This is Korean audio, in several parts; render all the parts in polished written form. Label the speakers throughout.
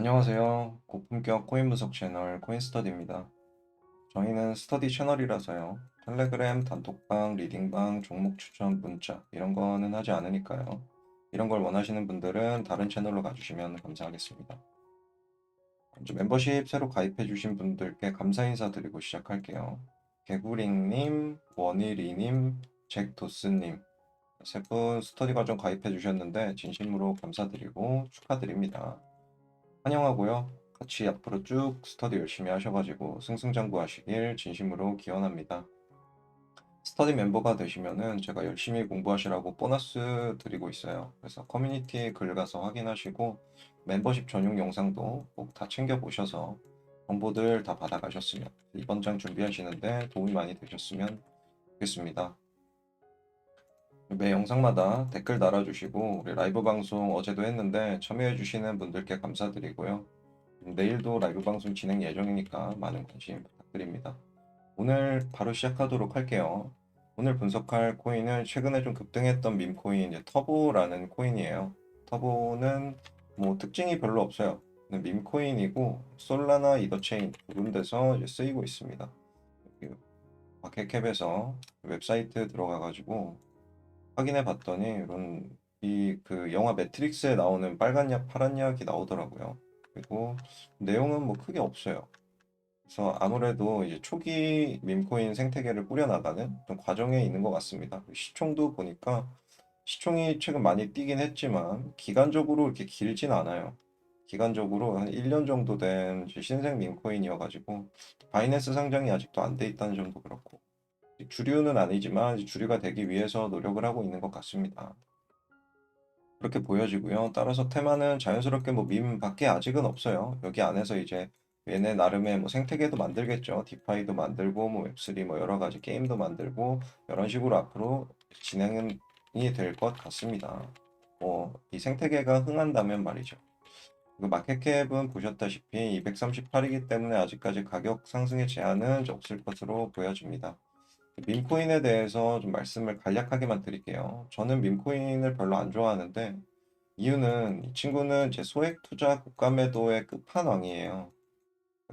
Speaker 1: 안녕하세요. 고품격 코인 분석 채널 코인스터디입니다. 저희는 스터디 채널이라서요. 텔레그램, 단톡방, 리딩방, 종목 추천, 문자 이런 거는 하지 않으니까요. 이런 걸 원하시는 분들은 다른 채널로 가주시면 감사하겠습니다. 먼저 멤버십 새로 가입해 주신 분들께 감사 인사 드리고 시작할게요. 개구링님, 원희리님, 잭도스님 세 분 스터디 과정 가입해 주셨는데 진심으로 감사드리고 축하드립니다. 환영하고요. 같이 앞으로 쭉 스터디 열심히 하셔가지고 승승장구하시길 진심으로 기원합니다. 스터디 멤버가 되시면은 제가 열심히 공부하시라고 보너스 드리고 있어요. 그래서 커뮤니티 글 가서 확인하시고 멤버십 전용 영상도 꼭 다 챙겨보셔서 정보들 다 받아가셨으면 이번 장 준비하시는데 도움이 많이 되셨으면 좋겠습니다. 매 영상마다 댓글 달아주시고 우리 라이브 방송 어제도 했는데 참여해주시는 분들께 감사드리고요. 내일도 라이브 방송 진행 예정이니까 많은 관심 부탁드립니다. 오늘 바로 시작하도록 할게요. 오늘 분석할 코인은 최근에 좀 급등했던 밈코인 터보라는 코인이에요. 터보는 뭐 특징이 별로 없어요. 밈코인이고 솔라나 이더체인 두 군데서 이제 쓰이고 있습니다. 마켓캡에서 웹사이트 들어가가지고 확인해 봤더니 이런 그 영화 매트릭스에 나오는 빨간 약, 파란 약이 나오더라고요. 그리고 내용은 뭐 크게 없어요. 그래서 아무래도 이제 초기 밈코인 생태계를 꾸려나가는 그런 과정에 있는 것 같습니다. 시총도 보니까 시총이 최근 많이 뛰긴 했지만 기간적으로 이렇게 길진 않아요. 기간적으로 한 1년 정도 된 신생 밈코인이어가지고 바이낸스 상장이 아직도 안 돼 있다는 점도 그렇고 주류는 아니지만 주류가 되기 위해서 노력을 하고 있는 것 같습니다. 그렇게 보여지고요. 따라서 테마는 자연스럽게 뭐 밈밖에 아직은 없어요. 여기 안에서 이제 얘네 나름의 뭐 생태계도 만들겠죠. 디파이도 만들고 뭐 웹3 뭐 여러 가지 게임도 만들고 이런 식으로 앞으로 진행이 될 것 같습니다. 뭐 이 생태계가 흥한다면 말이죠. 그 마켓캡은 보셨다시피 238이기 때문에 아직까지 가격 상승의 제한은 없을 것으로 보여집니다. 밈코인에 대해서 좀 말씀을 간략하게만 드릴게요. 저는 밈코인을 별로 안 좋아하는데 이유는 이 친구는 제 소액 투자 고가 매도의 끝판왕이에요.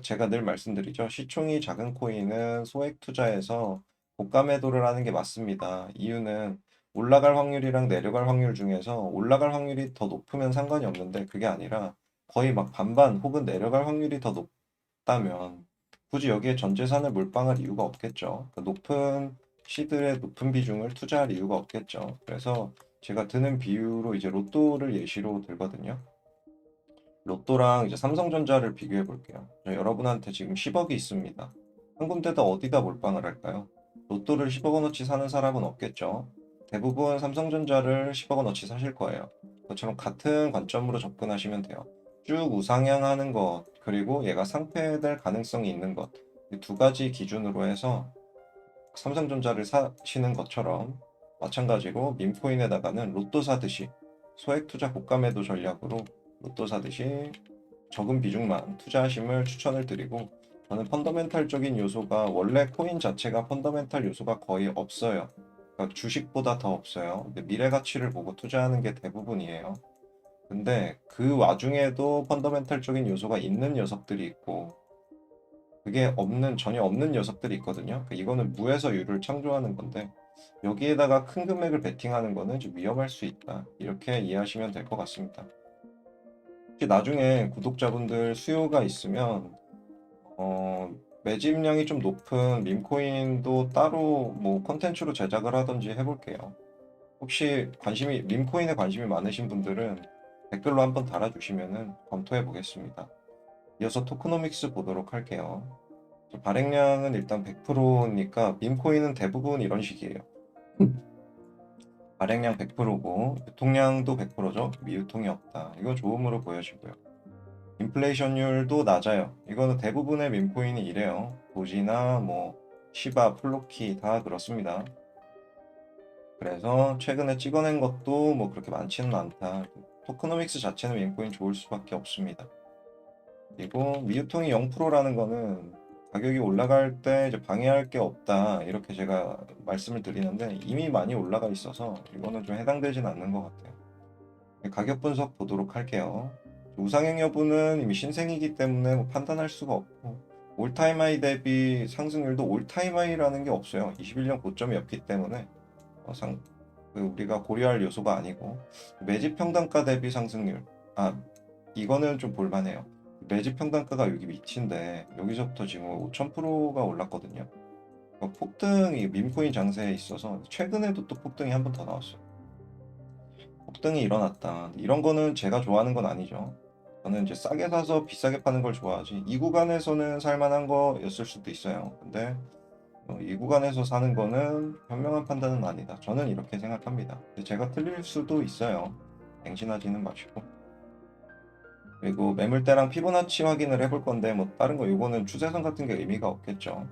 Speaker 1: 제가 늘 말씀드리죠. 시총이 작은 코인은 소액 투자에서 고가 매도를 하는 게 맞습니다. 이유는 올라갈 확률이랑 내려갈 확률 중에서 올라갈 확률이 더 높으면 상관이 없는데 그게 아니라 거의 막 반반 혹은 내려갈 확률이 더 높다면 굳이 여기에 전 재산을 몰빵할 이유가 없겠죠. 그 높은 시들의 높은 비중을 투자할 이유가 없겠죠. 그래서 제가 드는 비유로 이제 로또를 예시로 들거든요. 로또랑 이제 삼성전자를 비교해 볼게요. 여러분한테 지금 10억이 있습니다. 한 군데다 어디다 몰빵을 할까요? 로또를 10억 원어치 사는 사람은 없겠죠. 대부분 삼성전자를 10억 원어치 사실 거예요. 그것처럼 같은 관점으로 접근하시면 돼요. 쭉 우상향하는 것, 그리고 얘가 상폐될 가능성이 있는 것, 이 두 가지 기준으로 해서 삼성전자를 사시는 것처럼 마찬가지로 밈코인에다가는 로또 사듯이 소액 투자 고가 매도 전략으로 로또 사듯이 적은 비중만 투자하심을 추천을 드리고 저는 펀더멘탈적인 요소가 원래 코인 자체가 펀더멘탈 요소가 거의 없어요. 그러니까 주식보다 더 없어요. 근데 미래 가치를 보고 투자하는 게 대부분이에요. 근데 그 와중에도 펀더멘탈적인 요소가 있는 녀석들이 있고 그게 없는 전혀 없는 녀석들이 있거든요. 이거는 무에서 유를 창조하는 건데 여기에다가 큰 금액을 베팅하는 거는 좀 위험할 수 있다. 이렇게 이해하시면 될 것 같습니다. 혹시 나중에 구독자분들 수요가 있으면 매집량이 좀 높은 밈코인도 따로 뭐 컨텐츠로 제작을 하든지 해볼게요. 혹시 밈코인에 관심이 많으신 분들은 댓글로 한번 달아주시면은 검토해 보겠습니다. 이어서 토크노믹스 보도록 할게요. 발행량은 일단 100%니까 밈코인은 대부분 이런 식이에요. 발행량 100%고 유통량도 100%죠. 미유통이 없다. 이거 좋음으로 보여지고요. 인플레이션율도 낮아요. 이거는 대부분의 밈코인이 이래요. 도지나 뭐 시바, 플로키 다 그렇습니다. 그래서 최근에 찍어낸 것도 뭐 그렇게 많지는 않다. 토크노믹스 자체는 밈코인 좋을 수밖에 없습니다. 그리고 미유통이 0%라는 거는 가격이 올라갈 때 이제 방해할 게 없다. 이렇게 제가 말씀을 드리는데 이미 많이 올라가 있어서 이거는 좀 해당되진 않는 것 같아요. 가격 분석 보도록 할게요. 우상향 여부는 이미 신생이기 때문에 뭐 판단할 수가 없고, 올타임 하이 대비 상승률도 올타임 하이라는 게 없어요. 21년 고점이 없기 때문에 우리가 고려할 요소가 아니고, 매집 평단가 대비 상승률, 이거는 좀 볼만해요. 매집 평단가가 여기 밑인데 여기서부터 지금 5,000%가 올랐거든요. 폭등이 밈코인 장세에 있어서 최근에도 또 폭등이 한 번 더 나왔어요. 폭등이 일어났다. 이런 거는 제가 좋아하는 건 아니죠. 저는 이제 싸게 사서 비싸게 파는 걸 좋아하지. 이 구간에서는 살만한 거였을 수도 있어요. 근데 이 구간에서 사는 거는 현명한 판단은 아니다. 저는 이렇게 생각합니다. 근데 제가 틀릴 수도 있어요. 맹신하지는 마시고. 그리고 매물대랑 피보나치 확인을 해볼 건데 뭐 다른 거 요거는 추세선 같은 게 의미가 없겠죠.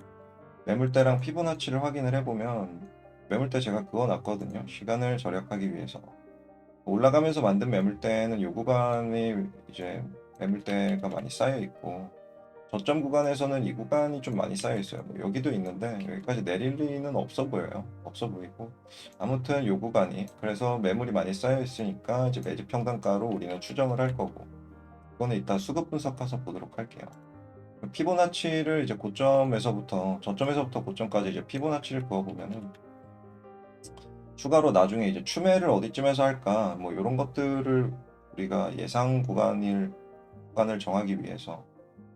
Speaker 1: 매물대랑 피보나치를 확인을 해보면 매물대 제가 그어놨거든요. 시간을 절약하기 위해서. 올라가면서 만든 매물대는 요 구간이 이제 매물대가 많이 쌓여 있고, 저점 구간에서는 이 구간이 좀 많이 쌓여 있어요. 뭐 여기도 있는데 여기까지 내릴 리는 없어 보여요. 없어 보이고, 아무튼 요 구간이, 그래서 매물이 많이 쌓여 있으니까 이제 매집 평단가로 우리는 추정을 할 거고, 그거는 이따 수급 분석해서 보도록 할게요. 피보나치를 이제 저점에서부터 고점까지 이제 피보나치를 그어보면은, 추가로 나중에 이제 추매를 어디쯤에서 할까, 뭐 이런 것들을 우리가 예상 구간을 정하기 위해서,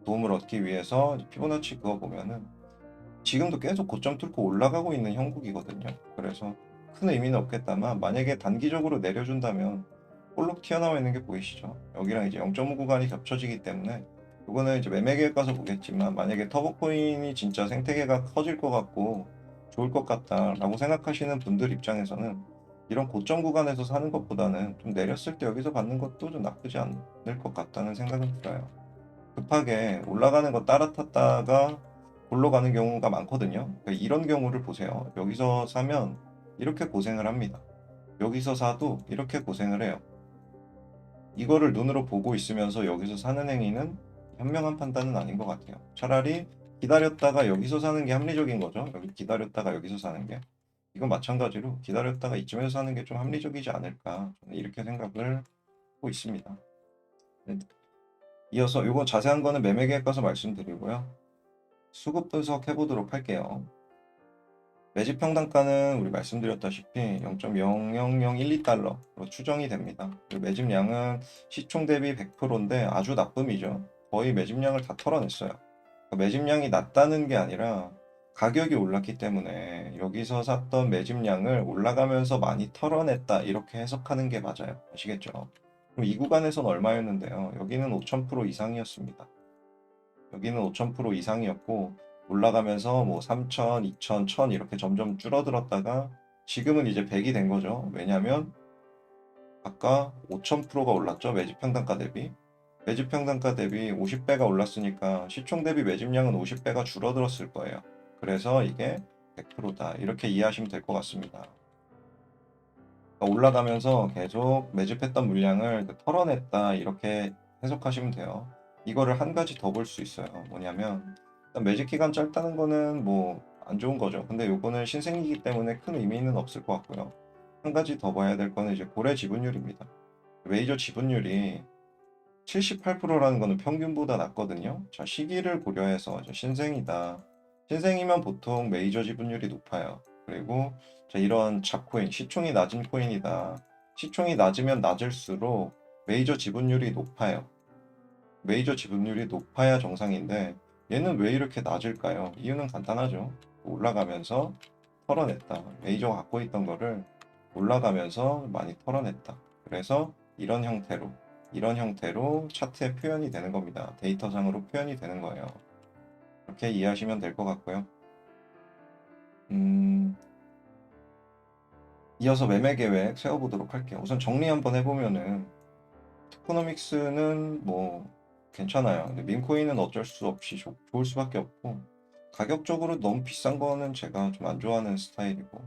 Speaker 1: 도움을 얻기 위해서 피보나치 그어보면은 지금도 계속 고점 뚫고 올라가고 있는 형국이거든요. 그래서 큰 의미는 없겠다만, 만약에 단기적으로 내려준다면 볼록 튀어나와 있는 게 보이시죠? 여기랑 이제 0.5 구간이 겹쳐지기 때문에, 이거는 이제 매매 계획 가서 보겠지만, 만약에 터보코인이 진짜 생태계가 커질 것 같고 좋을 것 같다라고 생각하시는 분들 입장에서는 이런 고점 구간에서 사는 것보다는 좀 내렸을 때 여기서 받는 것도 좀 나쁘지 않을 것 같다는 생각은 들어요. 급하게 올라가는 거 따라 탔다가 골로 가는 경우가 많거든요. 그러니까 이런 경우를 보세요. 여기서 사면 이렇게 고생을 합니다. 여기서 사도 이렇게 고생을 해요. 이거를 눈으로 보고 있으면서 여기서 사는 행위는 현명한 판단은 아닌 것 같아요. 차라리 기다렸다가 여기서 사는 게 합리적인 거죠. 여기 기다렸다가 여기서 사는 게. 이건 마찬가지로 기다렸다가 이쯤에서 사는 게 좀 합리적이지 않을까. 저는 이렇게 생각을 하고 있습니다. 네. 이어서 이거 자세한 거는 매매 계획 가서 말씀드리고요. 수급 분석 해보도록 할게요. 매집 평단가는 우리 말씀드렸다시피 0.00012달러로 추정이 됩니다. 매집량은 시총 대비 100%인데 아주 나쁨이죠. 거의 매집량을 다 털어냈어요. 매집량이 낮다는 게 아니라 가격이 올랐기 때문에 여기서 샀던 매집량을 올라가면서 많이 털어냈다, 이렇게 해석하는 게 맞아요. 아시겠죠? 그럼 이 구간에선 얼마였는데요? 여기는 5000% 이상이었습니다. 여기는 5000% 이상이었고, 올라가면서 뭐 3000, 2000, 1000 이렇게 점점 줄어들었다가 지금은 이제 100이 된 거죠. 왜냐면 아까 5000%가 올랐죠. 매집평단가 대비. 매집평단가 대비 50배가 올랐으니까 시총 대비 매집량은 50배가 줄어들었을 거예요. 그래서 이게 100%다. 이렇게 이해하시면 될 것 같습니다. 올라가면서 계속 매집했던 물량을 털어냈다, 이렇게 해석하시면 돼요. 이거를 한 가지 더 볼 수 있어요. 뭐냐면 일단 매집 기간 짧다는 거는 뭐 안 좋은 거죠. 근데 요거는 신생이기 때문에 큰 의미는 없을 것 같고요. 한 가지 더 봐야 될 거는 이제 고래 지분율입니다. 메이저 지분율이 78%라는 거는 평균보다 낮거든요. 자, 시기를 고려해서 신생이다. 신생이면 보통 메이저 지분율이 높아요. 그리고 자, 이런 잡코인, 시총이 낮은 코인이다. 시총이 낮으면 낮을수록 메이저 지분율이 높아요. 메이저 지분율이 높아야 정상인데 얘는 왜 이렇게 낮을까요? 이유는 간단하죠. 올라가면서 털어냈다. 메이저가 갖고 있던 거를 올라가면서 많이 털어냈다. 그래서 이런 형태로 차트에 표현이 되는 겁니다. 데이터상으로 표현이 되는 거예요. 이렇게 이해하시면 될 것 같고요. 이어서 매매 계획 세워보도록 할게요. 우선 정리 한번 해보면은 토코노믹스는 뭐 괜찮아요. 근데 민코인은 어쩔 수 없이 좋을 수밖에 없고, 가격적으로 너무 비싼 거는 제가 좀 안 좋아하는 스타일이고,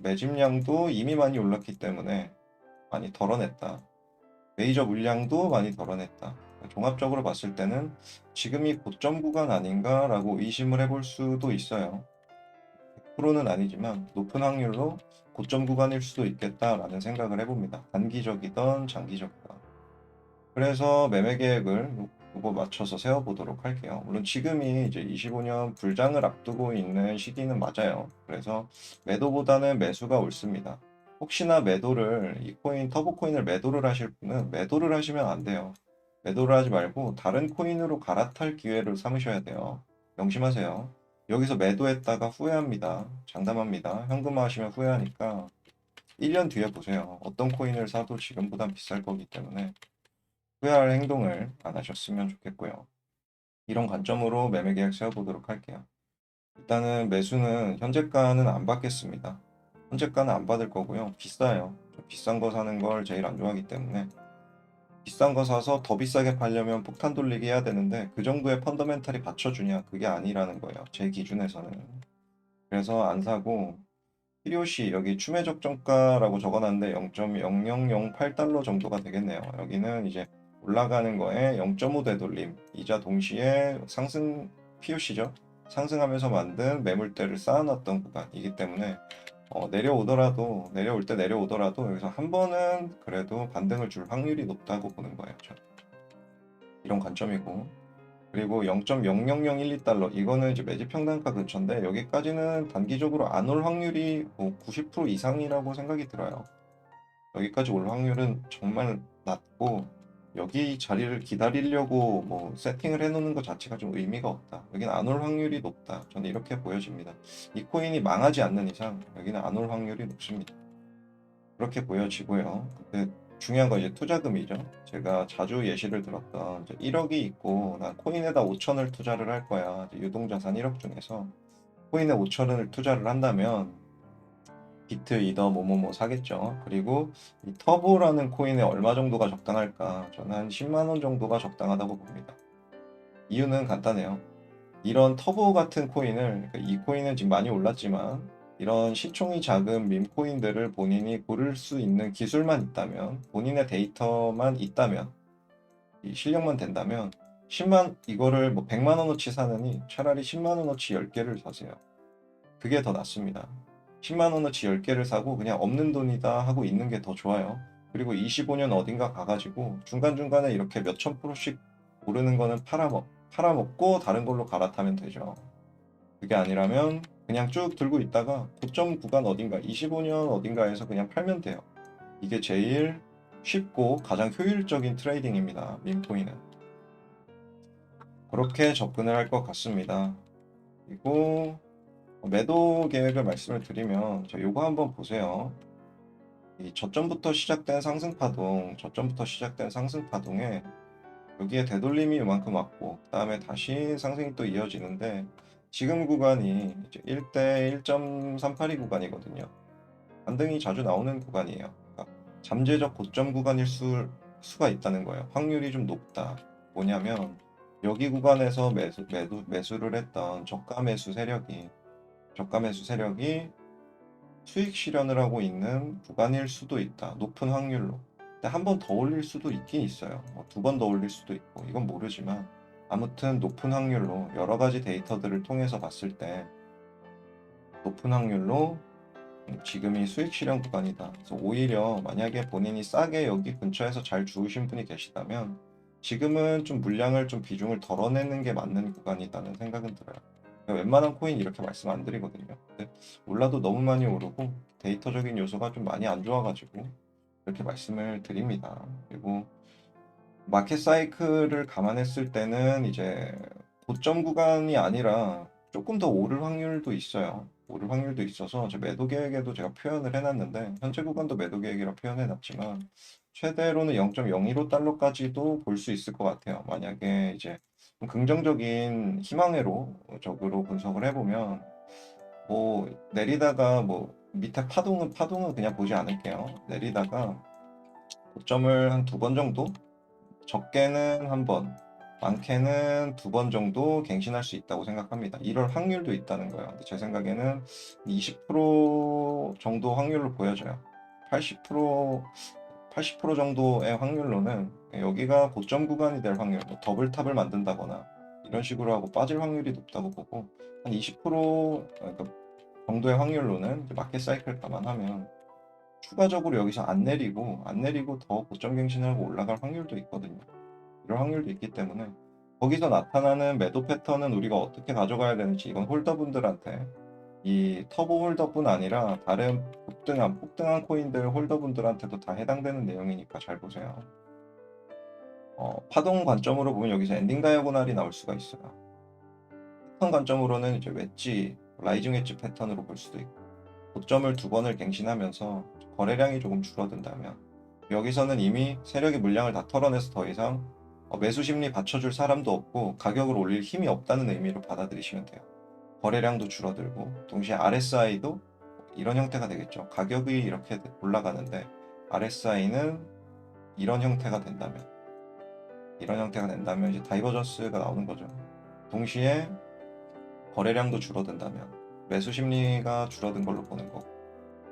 Speaker 1: 매집량도 이미 많이 올랐기 때문에 많이 덜어냈다. 메이저 물량도 많이 덜어냈다. 종합적으로 봤을 때는 지금이 고점 구간 아닌가라고 의심을 해볼 수도 있어요. 100%는 아니지만 높은 확률로 고점 구간일 수도 있겠다라는 생각을 해봅니다. 단기적이던 장기적이던. 그래서 매매 계획을 요거 맞춰서 세워보도록 할게요. 물론 지금이 이제 25년 불장을 앞두고 있는 시기는 맞아요. 그래서 매도보다는 매수가 옳습니다. 혹시나 매도를 이 코인 터보 코인을 매도를 하실 분은 매도를 하시면 안 돼요. 매도를 하지 말고 다른 코인으로 갈아탈 기회를 삼으셔야 돼요. 명심하세요. 여기서 매도했다가 후회합니다. 장담합니다. 현금화 하시면 후회하니까 1년 뒤에 보세요. 어떤 코인을 사도 지금보단 비쌀 거기 때문에 후회할 행동을 안 하셨으면 좋겠고요. 이런 관점으로 매매 계획 세워보도록 할게요. 일단은 매수는 현재가는 안 받겠습니다. 현재가는 안 받을 거고요. 비싸요. 비싼 거 사는 걸 제일 안 좋아하기 때문에 비싼 거 사서 더 비싸게 팔려면 폭탄 돌리기 해야 되는데 그 정도의 펀더멘탈이 받쳐주냐? 그게 아니라는 거예요. 제 기준에서는. 그래서 안 사고 필요시 여기 추매 적정가라고 적어놨는데 0.0008달러 정도가 되겠네요. 여기는 이제 올라가는 거에 0.5 되돌림, 이자 동시에 상승 POC죠. 상승하면서 만든 매물대를 쌓아놨던 구간이기 때문에 내려올 때 내려오더라도 여기서 한 번은 그래도 반등을 줄 확률이 높다고 보는 거예요. 이런 관점이고 그리고 0.00012달러 이거는 이제 매집 평단가 근처인데 여기까지는 단기적으로 안 올 확률이 뭐 90% 이상이라고 생각이 들어요. 여기까지 올 확률은 정말 낮고 여기 자리를 기다리려고 뭐 세팅을 해놓는 것 자체가 좀 의미가 없다. 여기는 안 올 확률이 높다. 저는 이렇게 보여집니다. 이 코인이 망하지 않는 이상 여기는 안 올 확률이 높습니다. 그렇게 보여지고요. 근데 중요한 건 이제 투자금이죠. 제가 자주 예시를 들었던 이제 1억이 있고 난 코인에다 5천을 투자를 할 거야. 이제 유동자산 1억 중에서 코인에 5천을 투자를 한다면 비트, 이더, 뭐뭐뭐 사겠죠. 그리고 이 터보라는 코인에 얼마 정도가 적당할까? 저는 한 10만 원 정도가 적당하다고 봅니다. 이유는 간단해요. 이런 터보 같은 코인을, 그러니까 이 코인은 지금 많이 올랐지만 이런 시총이 작은 밈코인들을 본인이 고를 수 있는 기술만 있다면, 본인의 데이터만 있다면, 이 실력만 된다면 10만 이거를 뭐 100만 원어치 사느니 차라리 10만 원어치 10개를 사세요. 그게 더 낫습니다. 10만 원어치 10개를 사고 그냥 없는 돈이다 하고 있는 게 더 좋아요. 그리고 25년 어딘가 가가지고 중간중간에 이렇게 몇천 프로씩 오르는 거는 팔아먹고 다른 걸로 갈아타면 되죠. 그게 아니라면 그냥 쭉 들고 있다가 고점 구간 어딘가 25년 어딘가에서 그냥 팔면 돼요. 이게 제일 쉽고 가장 효율적인 트레이딩입니다. 밈코인은. 그렇게 접근을 할 것 같습니다. 그리고 매도 계획을 말씀을 드리면 요거 한번 보세요. 이 저점부터 시작된 상승 파동에 여기에 되돌림이 이만큼 왔고 그 다음에 다시 상승이 또 이어지는데 지금 구간이 이제 1대 1.382 구간이거든요. 반등이 자주 나오는 구간이에요. 그러니까 잠재적 고점 구간일 수가 있다는 거예요. 확률이 좀 높다. 뭐냐면 여기 구간에서 매수를 했던 저가 매수 세력이 수익 실현을 하고 있는 구간일 수도 있다. 높은 확률로. 근데 한 번 더 올릴 수도 있긴 있어요. 두 번 더 올릴 수도 있고 이건 모르지만 아무튼 높은 확률로 여러 가지 데이터들을 통해서 봤을 때 높은 확률로 지금이 수익 실현 구간이다. 그래서 오히려 만약에 본인이 싸게 여기 근처에서 잘 주우신 분이 계시다면 지금은 좀 물량을 좀 비중을 덜어내는 게 맞는 구간이다는 생각은 들어요. 웬만한 코인 이렇게 말씀 안 드리거든요. 근데 올라도 너무 많이 오르고 데이터적인 요소가 좀 많이 안 좋아가지고 이렇게 말씀을 드립니다. 그리고 마켓 사이클을 감안했을 때는 이제 고점 구간이 아니라 조금 더 오를 확률도 있어요. 오를 확률도 있어서 제 매도 계획에도 제가 표현을 해놨는데 현재 구간도 매도 계획이라 표현해놨지만 최대로는 0.015달러까지도 볼 수 있을 것 같아요. 만약에 이제 좀 긍정적인 희망회로 적으로 분석을 해보면 뭐 내리다가 뭐 밑에 파동은 그냥 보지 않을게요. 내리다가 고점을 한 두 번 정도 적게는 한 번, 많게는 두 번 정도 갱신할 수 있다고 생각합니다. 이럴 확률도 있다는 거예요. 근데 제 생각에는 20% 정도 확률로 보여져요. 80%, 80% 정도의 확률로는 여기가 고점 구간이 될 확률, 뭐 더블탑을 만든다거나 이런 식으로 하고 빠질 확률이 높다고 보고 한 20% 그러니까 정도의 확률로는 이제 마켓 사이클 감안하면 추가적으로 여기서 안 내리고 더 고점 갱신하고 올라갈 확률도 있거든요. 이럴 확률도 있기 때문에 거기서 나타나는 매도 패턴은 우리가 어떻게 가져가야 되는지 이건 홀더분들한테 이 터보 홀더뿐 아니라 다른 폭등한 코인들 홀더분들한테도 다 해당되는 내용이니까 잘 보세요. 파동 관점으로 보면 여기서 엔딩 다이아고날이 나올 수가 있어요. 패턴 관점으로는 이제 웨지, 라이징 웨지 패턴으로 볼 수도 있고 고점을 두 번을 갱신하면서 거래량이 조금 줄어든다면 여기서는 이미 세력이 물량을 다 털어내서 더 이상 매수 심리 받쳐줄 사람도 없고 가격을 올릴 힘이 없다는 의미로 받아들이시면 돼요. 거래량도 줄어들고 동시에 RSI도 이런 형태가 되겠죠. 가격이 이렇게 올라가는데 RSI는 이런 형태가 된다면 이제 다이버전스가 나오는 거죠. 동시에 거래량도 줄어든다면 매수 심리가 줄어든 걸로 보는 거고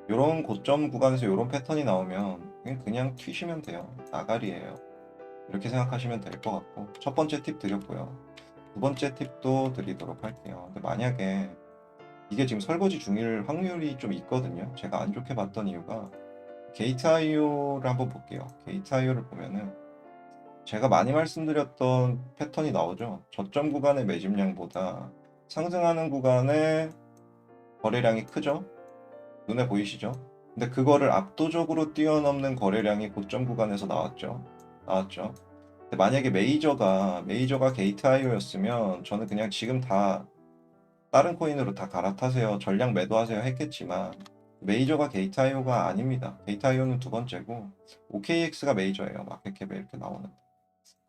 Speaker 1: 이런 고점 구간에서 이런 패턴이 나오면 그냥 튀시면 돼요. 나가리예요. 이렇게 생각하시면 될 것 같고 첫 번째 팁 드렸고요. 두 번째 팁도 드리도록 할게요. 근데 만약에 이게 지금 설거지 중일 확률이 좀 있거든요. 제가 안 좋게 봤던 이유가 게이트 IO를 한번 볼게요. 게이트 IO를 보면은 제가 많이 말씀드렸던 패턴이 나오죠. 저점 구간의 매집량보다 상승하는 구간의 거래량이 크죠. 눈에 보이시죠? 근데 그거를 압도적으로 뛰어넘는 거래량이 고점 구간에서 나왔죠. 근데 만약에 메이저가 게이트 IO였으면 저는 그냥 지금 다 다른 코인으로 다 갈아타세요. 전량 매도하세요 했겠지만 메이저가 게이트 IO가 아닙니다. 게이트 IO는 두 번째고 OKX가 메이저예요. 마켓캡에 이렇게 나오는.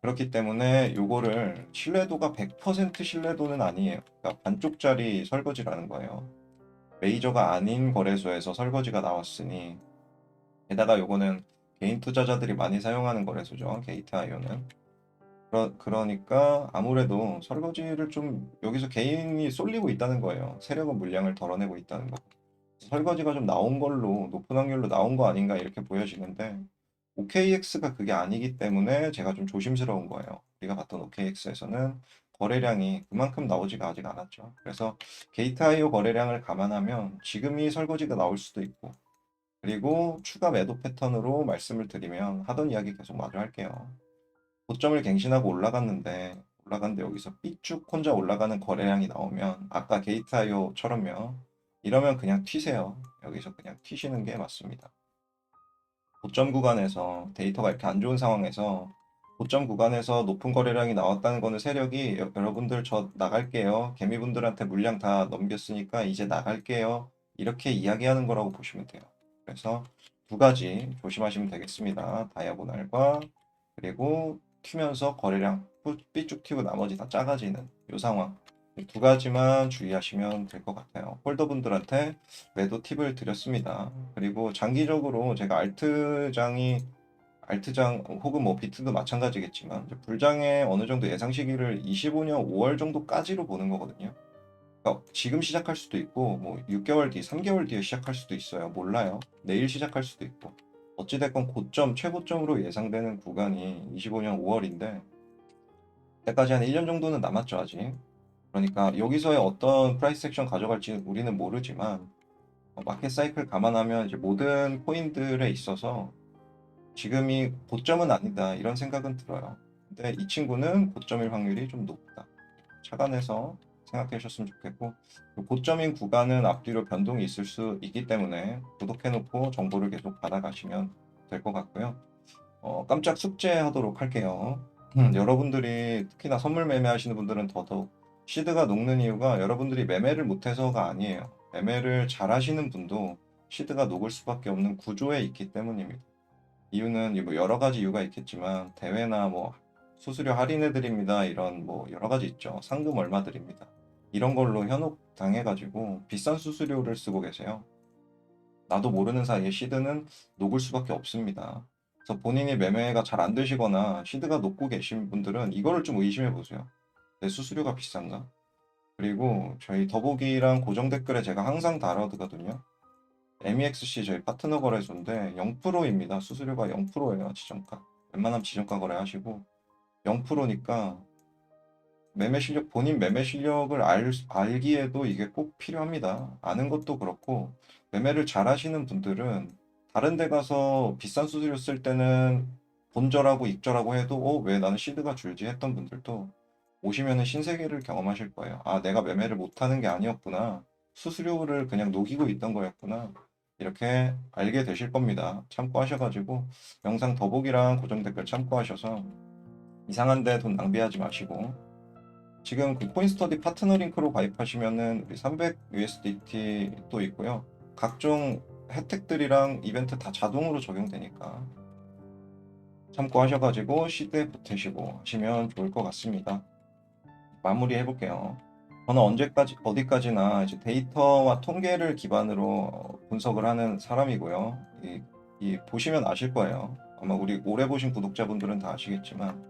Speaker 1: 그렇기 때문에 요거를 신뢰도가 100% 신뢰도는 아니에요. 그러니까 반쪽짜리 설거지라는 거예요. 메이저가 아닌 거래소에서 설거지가 나왔으니 게다가 요거는 개인 투자자들이 많이 사용하는 거래소죠. 게이트 IO는. 그러니까 아무래도 설거지를 좀 여기서 개인이 쏠리고 있다는 거예요. 세력은 물량을 덜어내고 있다는 거. 설거지가 좀 나온 걸로 높은 확률로 나온 거 아닌가 이렇게 보여지는데 OKX가 그게 아니기 때문에 제가 좀 조심스러운 거예요. 우리가 봤던 OKX에서는 거래량이 그만큼 나오지가 아직 않았죠. 그래서 게이트 IO 거래량을 감안하면 지금이 설거지가 나올 수도 있고 그리고 추가 매도 패턴으로 말씀을 드리면 하던 이야기 계속 마저 할게요. 고점을 갱신하고 올라갔는데 여기서 삐쭉 혼자 올라가는 거래량이 나오면 아까 게이트 IO처럼요. 이러면 그냥 튀세요. 여기서 그냥 튀시는 게 맞습니다. 고점 구간에서 데이터가 이렇게 안 좋은 상황에서 고점 구간에서 높은 거래량이 나왔다는 거는 세력이 여러분들 저 나갈게요. 개미분들한테 물량 다 넘겼으니까 이제 나갈게요. 이렇게 이야기하는 거라고 보시면 돼요. 그래서 두 가지 조심하시면 되겠습니다. 다이아고날과 그리고 튀면서 거래량 삐쭉 튀고 나머지 다 작아지는 이 상황. 이 두 가지만 주의하시면 될 것 같아요. 홀더분들한테 매도 팁을 드렸습니다. 그리고 장기적으로 제가 알트장 혹은 뭐 비트도 마찬가지겠지만 이제 불장의 어느 정도 예상 시기를 25년 5월 정도까지로 보는 거거든요. 그러니까 지금 시작할 수도 있고 뭐 6개월 뒤, 3개월 뒤에 시작할 수도 있어요. 몰라요. 내일 시작할 수도 있고. 어찌됐건 최고점으로 예상되는 구간이 25년 5월인데 때까지 한 1년 정도는 남았죠, 아직. 그러니까 여기서의 어떤 프라이스 액션 가져갈지 우리는 모르지만 마켓 사이클 감안하면 이제 모든 코인들에 있어서 지금이 고점은 아니다 이런 생각은 들어요. 근데 이 친구는 고점일 확률이 좀 높다. 착안해서 생각해 주셨으면 좋겠고 고점인 구간은 앞뒤로 변동이 있을 수 있기 때문에 구독해놓고 정보를 계속 받아가시면 될 것 같고요. 깜짝 숙제하도록 할게요. 여러분들이 특히나 선물 매매하시는 분들은 더더욱 시드가 녹는 이유가 여러분들이 매매를 못해서가 아니에요. 매매를 잘하시는 분도 시드가 녹을 수밖에 없는 구조에 있기 때문입니다. 이유는 뭐 여러 가지 이유가 있겠지만 대회나 뭐 수수료 할인해 드립니다. 이런 뭐 여러 가지 있죠. 상금 얼마 드립니다. 이런 걸로 현혹 당해가지고 비싼 수수료를 쓰고 계세요. 나도 모르는 사이에 시드는 녹을 수밖에 없습니다. 그래서 본인이 매매가 잘 안 되시거나 시드가 녹고 계신 분들은 이거를 좀 의심해 보세요. 내 수수료가 비싼가? 그리고 저희 더보기랑 고정 댓글에 제가 항상 달아두거든요. MEXC 저희 파트너 거래소인데 0%입니다. 수수료가 0%예요. 지정가. 웬만하면 지정가 거래하시고 0%니까 본인 매매 실력을 알기에도 이게 꼭 필요합니다. 아는 것도 그렇고 매매를 잘 하시는 분들은 다른 데 가서 비싼 수수료 쓸 때는 본절하고 익절하고 해도 왜 나는 시드가 줄지 했던 분들도 오시면은 신세계를 경험하실 거예요. 아, 내가 매매를 못하는 게 아니었구나. 수수료를 그냥 녹이고 있던 거였구나. 이렇게 알게 되실 겁니다. 참고하셔가지고 영상 더보기랑 고정 댓글 참고하셔서 이상한데 돈 낭비하지 마시고 지금 그 코인스터디 파트너 링크로 가입하시면은 우리 300 USDT 또 있고요. 각종 혜택들이랑 이벤트 다 자동으로 적용되니까 참고하셔가지고 시드에 보태시고 하시면 좋을 것 같습니다. 마무리 해볼게요. 저는 언제까지 어디까지나 이제 데이터와 통계를 기반으로 분석을 하는 사람이고요. 이 보시면 아실 거예요. 아마 우리 오래 보신 구독자분들은 다 아시겠지만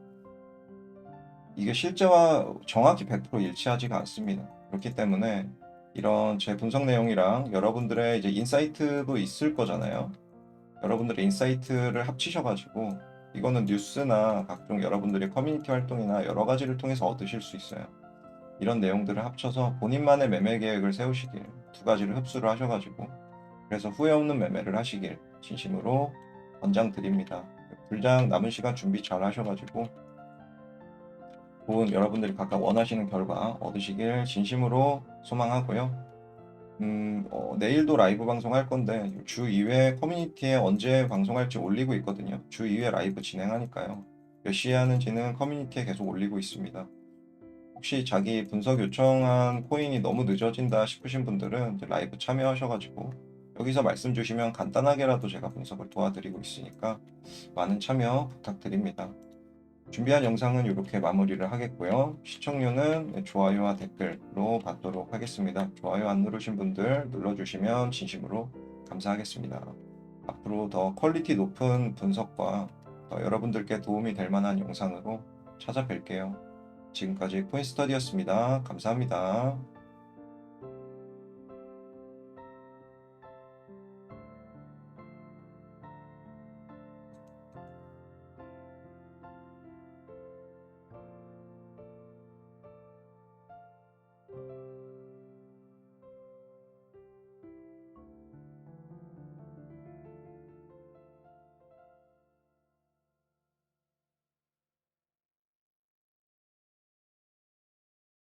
Speaker 1: 이게 실제와 정확히 100% 일치하지가 않습니다. 그렇기 때문에 이런 제 분석 내용이랑 여러분들의 이제 인사이트도 있을 거잖아요. 여러분들의 인사이트를 합치셔가지고 이거는 뉴스나 각종 여러분들의 커뮤니티 활동이나 여러 가지를 통해서 얻으실 수 있어요. 이런 내용들을 합쳐서 본인만의 매매 계획을 세우시길, 두 가지를 흡수를 하셔가지고 그래서 후회 없는 매매를 하시길 진심으로 권장드립니다. 불장 남은 시간 준비 잘 하셔가지고 좋은 여러분들이 각각 원하시는 결과 얻으시길 진심으로 소망하고요. 내일도 라이브 방송할 건데 주 2회 커뮤니티에 언제 방송할지 올리고 있거든요. 주 2회 라이브 진행하니까요. 몇 시에 하는지는 커뮤니티에 계속 올리고 있습니다. 혹시 자기 분석 요청한 코인이 너무 늦어진다 싶으신 분들은 이제 라이브 참여하셔가지고 여기서 말씀 주시면 간단하게라도 제가 분석을 도와드리고 있으니까 많은 참여 부탁드립니다. 준비한 영상은 이렇게 마무리를 하겠고요. 시청료는 좋아요와 댓글로 받도록 하겠습니다. 좋아요 안 누르신 분들 눌러주시면 진심으로 감사하겠습니다. 앞으로 더 퀄리티 높은 분석과 더 여러분들께 도움이 될 만한 영상으로 찾아뵐게요. 지금까지 코인스터디였습니다. 감사합니다.